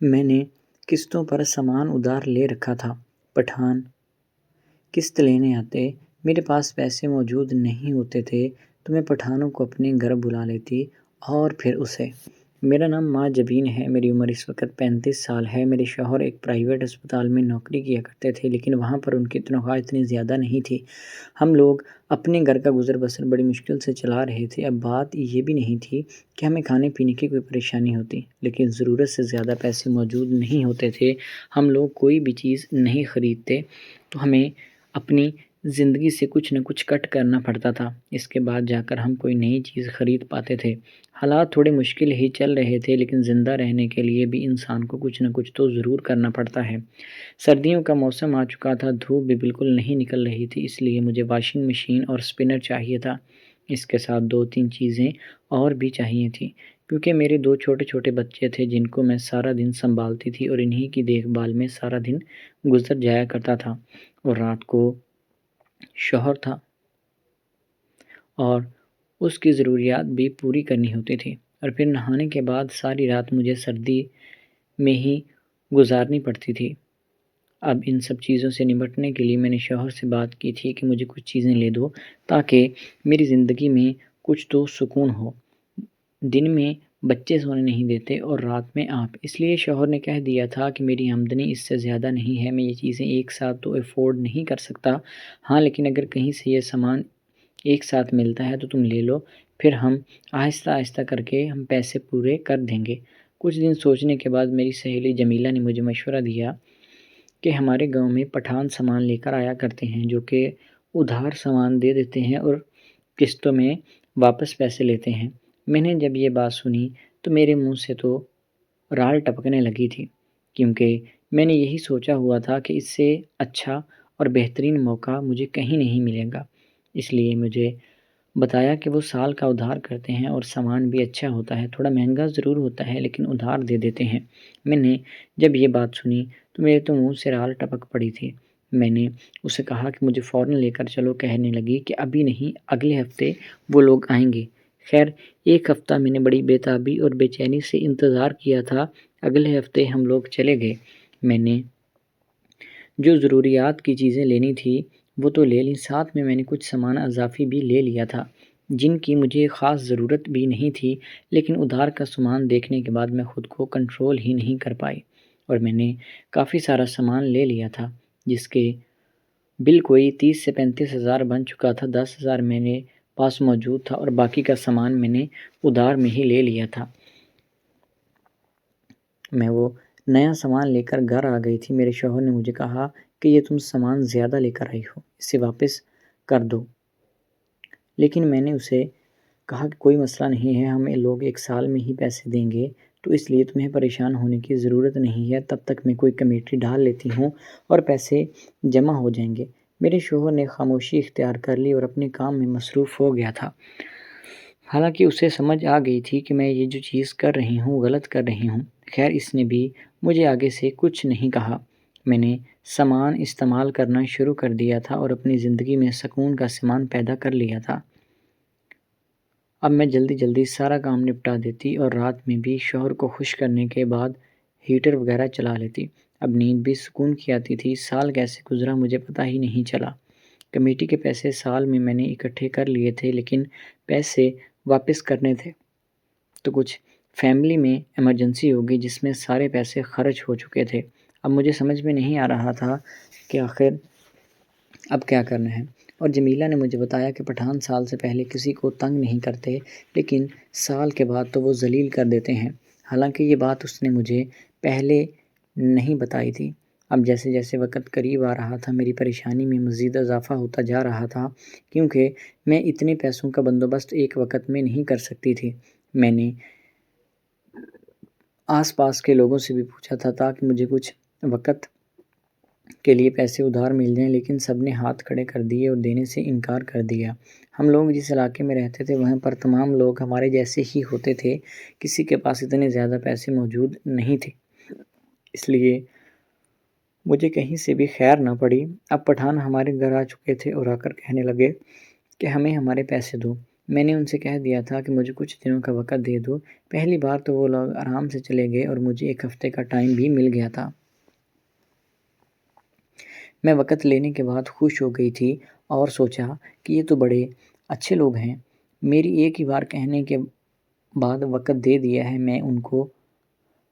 میں نے قسطوں پر سامان ادھار لے رکھا تھا۔ پٹھان قسط لینے آتے، میرے پاس پیسے موجود نہیں ہوتے تھے تو میں پٹھانوں کو اپنے گھر بلا لیتی اور پھر اسے۔ میرا نام ماں جبین ہے، میری عمر اس وقت 35 سال ہے۔ میرے شوہر ایک پرائیویٹ اسپتال میں نوکری کیا کرتے تھے، لیکن وہاں پر ان کی تنخواہ اتنی زیادہ نہیں تھی۔ ہم لوگ اپنے گھر کا گزر بسر بڑی مشکل سے چلا رہے تھے۔ اب بات یہ بھی نہیں تھی کہ ہمیں کھانے پینے کی کوئی پریشانی ہوتی، لیکن ضرورت سے زیادہ پیسے موجود نہیں ہوتے تھے۔ ہم لوگ کوئی بھی چیز نہیں خریدتے تو ہمیں اپنی زندگی سے کچھ نہ کچھ کٹ کرنا پڑتا تھا، اس کے بعد جا کر ہم کوئی نئی چیز خرید پاتے تھے۔ حالات تھوڑے مشکل ہی چل رہے تھے، لیکن زندہ رہنے کے لیے بھی انسان کو کچھ نہ کچھ تو ضرور کرنا پڑتا ہے۔ سردیوں کا موسم آ چکا تھا، دھوپ بھی بالکل نہیں نکل رہی تھی، اس لیے مجھے واشنگ مشین اور اسپنر چاہیے تھا۔ اس کے ساتھ 2-3 چیزیں اور بھی چاہیے تھیں، کیونکہ میرے 2 چھوٹے چھوٹے بچے تھے جن کو میں سارا دن سنبھالتی تھی اور انہی کی دیکھ بھال میں سارا دن گزر جایا کرتا تھا۔ اور رات کو شوہر تھا اور اس کی ضروریات بھی پوری کرنی ہوتی تھی، اور پھر نہانے کے بعد ساری رات مجھے سردی میں ہی گزارنی پڑتی تھی۔ اب ان سب چیزوں سے نمٹنے کے لیے میں نے شوہر سے بات کی تھی کہ مجھے کچھ چیزیں لے دو تاکہ میری زندگی میں کچھ تو سکون ہو۔ دن میں بچے سونے نہیں دیتے اور رات میں آپ، اس لیے شوہر نے کہہ دیا تھا کہ میری آمدنی اس سے زیادہ نہیں ہے، میں یہ چیزیں ایک ساتھ تو افورڈ نہیں کر سکتا۔ ہاں، لیکن اگر کہیں سے یہ سامان ایک ساتھ ملتا ہے تو تم لے لو، پھر ہم آہستہ آہستہ کر کے ہم پیسے پورے کر دیں گے۔ کچھ دن سوچنے کے بعد میری سہیلی جمیلہ نے مجھے مشورہ دیا کہ ہمارے گاؤں میں پٹھان سامان لے کر آیا کرتے ہیں جو کہ ادھار سامان دے دیتے ہیں اور قسطوں میں واپس پیسے لیتے ہیں۔ میں نے جب یہ بات سنی تو میرے منہ سے تو رال ٹپکنے لگی تھی، کیونکہ میں نے یہی سوچا ہوا تھا کہ اس سے اچھا اور بہترین موقع مجھے کہیں نہیں ملے گا۔ اس لیے مجھے بتایا کہ وہ سال کا ادھار کرتے ہیں اور سامان بھی اچھا ہوتا ہے، تھوڑا مہنگا ضرور ہوتا ہے لیکن ادھار دے دیتے ہیں۔ میں نے جب یہ بات سنی تو میرے تو منہ سے رال ٹپک پڑی تھی۔ میں نے اسے کہا کہ مجھے فوراً لے کر چلو، کہنے لگی کہ ابھی نہیں، اگلے ہفتے وہ لوگ آئیں گے۔ خیر، ایک ہفتہ میں نے بڑی بے تابی اور بے چینی سے انتظار کیا تھا۔ اگلے ہفتے ہم لوگ چلے گئے۔ میں نے جو ضروریات کی چیزیں لینی تھی وہ تو لے لیں، ساتھ میں نے کچھ سامان اضافی بھی لے لیا تھا جن کی مجھے خاص ضرورت بھی نہیں تھی، لیکن ادھار کا سامان دیکھنے کے بعد میں خود کو کنٹرول ہی نہیں کر پائی اور میں نے کافی سارا سامان لے لیا تھا جس کے بل کوئی 30 سے 35 ہزار بن چکا تھا۔ 10 ہزار میرے پاس موجود تھا اور باقی کا سامان میں نے ادھار میں ہی لے لیا تھا۔ میں وہ نیا سامان لے کر گھر آ گئی تھی۔ میرے شوہر نے مجھے کہا کہ یہ تم سامان زیادہ لے کر آئی ہو، اسے واپس کر دو، لیکن میں نے اسے کہا کہ کوئی مسئلہ نہیں ہے، ہمیں لوگ 1 سال میں ہی پیسے دیں گے، تو اس لیے تمہیں پریشان ہونے کی ضرورت نہیں ہے، تب تک میں کوئی کمیٹی ڈال لیتی ہوں اور پیسے جمع ہو جائیں گے۔ میرے شوہر نے خاموشی اختیار کر لی اور اپنے کام میں مصروف ہو گیا تھا۔ حالانکہ اسے سمجھ آ گئی تھی کہ میں یہ جو چیز کر رہی ہوں غلط کر رہی ہوں۔ خیر، اس نے بھی مجھے آگے سے کچھ نہیں کہا۔ میں نے سامان استعمال کرنا شروع کر دیا تھا اور اپنی زندگی میں سکون کا سامان پیدا کر لیا تھا۔ اب میں جلدی جلدی سارا کام نپٹا دیتی اور رات میں بھی شوہر کو خوش کرنے کے بعد ہیٹر وغیرہ چلا لیتی۔ اب نیند بھی سکون کی آتی تھی۔ سال کیسے گزرا مجھے پتہ ہی نہیں چلا۔ کمیٹی کے پیسے سال میں نے اکٹھے کر لیے تھے، لیکن پیسے واپس کرنے تھے تو کچھ فیملی میں ایمرجنسی ہو گئی جس میں سارے پیسے خرچ ہو چکے تھے۔ اب مجھے سمجھ میں نہیں آ رہا تھا کہ آخر اب کیا کرنا ہے، اور جمیلہ نے مجھے بتایا کہ پٹھان سال سے پہلے کسی کو تنگ نہیں کرتے، لیکن سال کے بعد تو وہ ذلیل کر دیتے ہیں۔ حالانکہ یہ بات اس نے مجھے پہلے نہیں بتائی تھی۔ اب جیسے جیسے وقت قریب آ رہا تھا میری پریشانی میں مزید اضافہ ہوتا جا رہا تھا، کیونکہ میں اتنے پیسوں کا بندوبست ایک وقت میں نہیں کر سکتی تھی۔ میں نے آس پاس کے لوگوں سے بھی پوچھا تھا تاکہ مجھے کچھ وقت کے لیے پیسے ادھار مل جائیں، لیکن سب نے ہاتھ کھڑے کر دیے اور دینے سے انکار کر دیا۔ ہم لوگ جس علاقے میں رہتے تھے وہاں پر تمام لوگ ہمارے جیسے ہی ہوتے تھے، کسی کے پاس اتنے زیادہ پیسے موجود نہیں تھے، اس لیے مجھے کہیں سے بھی خیر نہ پڑی۔ اب پٹھان ہمارے گھر آ چکے تھے اور آ کر کہنے لگے کہ ہمیں ہمارے پیسے دو۔ میں نے ان سے کہہ دیا تھا کہ مجھے کچھ دنوں کا وقت دے دو۔ پہلی بار تو وہ لوگ آرام سے چلے گئے اور مجھے 1 ہفتے کا ٹائم بھی مل گیا تھا۔ میں وقت لینے کے بعد خوش ہو گئی تھی اور سوچا کہ یہ تو بڑے اچھے لوگ ہیں، میری ایک ہی بار کہنے کے بعد وقت دے دیا ہے۔ میں ان کو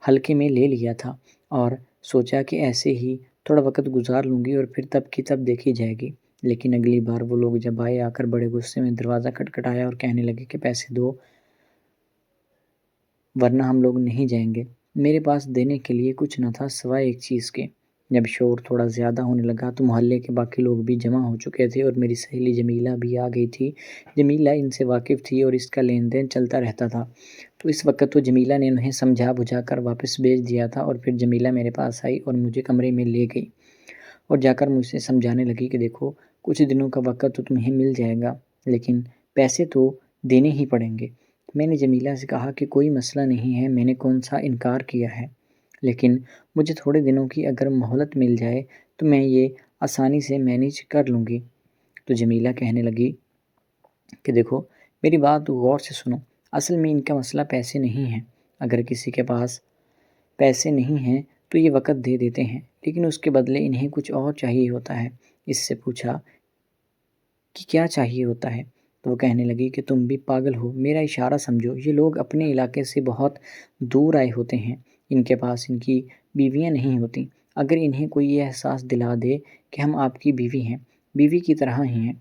ہلکے میں لے لیا تھا اور سوچا کہ ایسے ہی تھوڑا وقت گزار لوں گی اور پھر تب کی تب دیکھی جائے گی۔ لیکن اگلی بار وہ لوگ جب آئے، آ کر بڑے غصے میں دروازہ کھٹکھٹایا اور کہنے لگے کہ پیسے دو ورنہ ہم لوگ نہیں جائیں گے۔ میرے پاس دینے کے لیے کچھ نہ تھا سوائے ایک چیز کے۔ جب شور تھوڑا زیادہ ہونے لگا تو محلے کے باقی لوگ بھی جمع ہو چکے تھے اور میری سہیلی جمیلہ بھی آ گئی تھی۔ جمیلہ ان سے واقف تھی اور اس کا لین دین چلتا رہتا تھا، تو اس وقت تو جمیلہ نے انہیں سمجھا بجھا کر واپس بھیج دیا تھا اور پھر جمیلہ میرے پاس آئی اور مجھے کمرے میں لے گئی اور جا کر مجھ سے سمجھانے لگی کہ دیکھو کچھ دنوں کا وقت تو تمہیں مل جائے گا، لیکن پیسے تو دینے ہی پڑیں گے۔ میں نے جمیلہ سے کہا کہ کوئی مسئلہ نہیں ہے، میں نے کون سا انکار کیا ہے، لیکن مجھے تھوڑے دنوں کی اگر مہلت مل جائے تو میں یہ آسانی سے مینیج کر لوں گی۔ تو جمیلہ کہنے لگی کہ دیکھو میری بات غور سے سنو، اصل میں ان کا مسئلہ پیسے نہیں ہے۔ اگر کسی کے پاس پیسے نہیں ہیں تو یہ وقت دے دیتے ہیں، لیکن اس کے بدلے انہیں کچھ اور چاہیے ہوتا ہے۔ اس سے پوچھا کہ کیا چاہیے ہوتا ہے، تو وہ کہنے لگی کہ تم بھی پاگل ہو، میرا اشارہ سمجھو، یہ لوگ اپنے علاقے سے بہت دور آئے ہوتے ہیں، ان کے پاس ان کی بیویاں نہیں ہوتی۔ اگر انہیں کوئی یہ احساس دلا دے کہ ہم آپ کی بیوی ہیں، بیوی کی طرح ہی ہیں،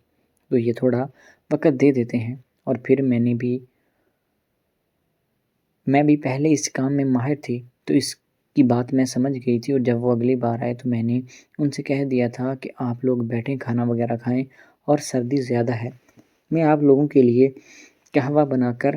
تو یہ تھوڑا وقت دے دیتے ہیں۔ اور پھر میں بھی پہلے اس کام میں ماہر تھی، تو اس کی بات میں سمجھ گئی تھی، اور جب وہ اگلی بار آئے تو میں نے ان سے کہہ دیا تھا کہ آپ لوگ بیٹھیں، کھانا وغیرہ کھائیں، اور سردی زیادہ ہے، میں آپ لوگوں کے لیے قہوہ بنا کر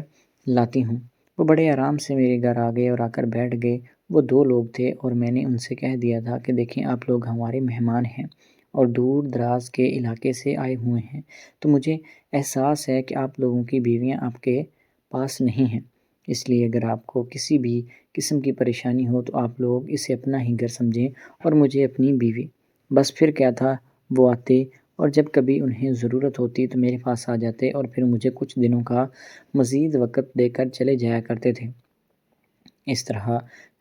لاتی ہوں۔ وہ بڑے آرام سے میرے گھر آ گئے اور آ کر بیٹھ گئے۔ وہ 2 لوگ تھے اور میں نے ان سے کہہ دیا تھا کہ دیکھیں آپ لوگ ہمارے مہمان ہیں اور دور دراز کے علاقے سے آئے ہوئے ہیں، تو مجھے احساس ہے کہ آپ لوگوں کی بیویاں آپ کے پاس نہیں ہیں، اس لیے اگر آپ کو کسی بھی قسم کی پریشانی ہو تو آپ لوگ اسے اپنا ہی گھر سمجھیں اور مجھے اپنی بیوی۔ بس پھر کیا تھا، وہ آتے اور جب کبھی انہیں ضرورت ہوتی تو میرے پاس آ جاتے اور پھر مجھے کچھ دنوں کا مزید وقت دے کر چلے جایا کرتے تھے۔ اس طرح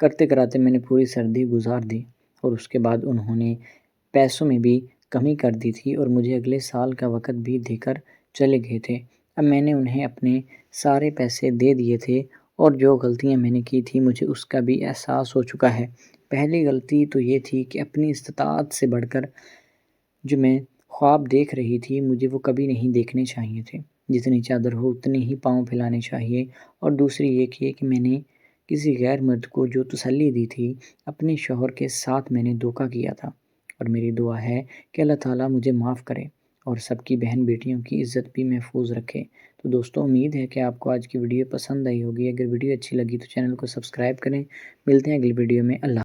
کرتے کراتے میں نے پوری سردی گزار دی اور اس کے بعد انہوں نے پیسوں میں بھی کمی کر دی تھی اور مجھے اگلے سال کا وقت بھی دے کر چلے گئے تھے۔ اب میں نے انہیں اپنے سارے پیسے دے دیے تھے اور جو غلطیاں میں نے کی تھی مجھے اس کا بھی احساس ہو چکا ہے۔ پہلی غلطی تو یہ تھی کہ اپنی استطاعت سے بڑھ کر جو میں خواب دیکھ رہی تھی مجھے وہ کبھی نہیں دیکھنے چاہیے تھے، جتنی چادر ہو اتنے ہی پاؤں پھیلانے چاہیے۔ اور دوسری یہ کہ میں نے کسی غیر مرد کو جو تسلی دی تھی، اپنے شوہر کے ساتھ میں نے دھوکہ کیا تھا، اور میری دعا ہے کہ اللہ تعالیٰ مجھے معاف کرے اور سب کی بہن بیٹیوں کی عزت بھی محفوظ رکھے۔ تو دوستوں امید ہے کہ آپ کو آج کی ویڈیو پسند آئی ہوگی۔ اگر ویڈیو اچھی لگی تو چینل کو سبسکرائب کریں۔ ملتے ہیں اگلی ویڈیو میں۔ اللہ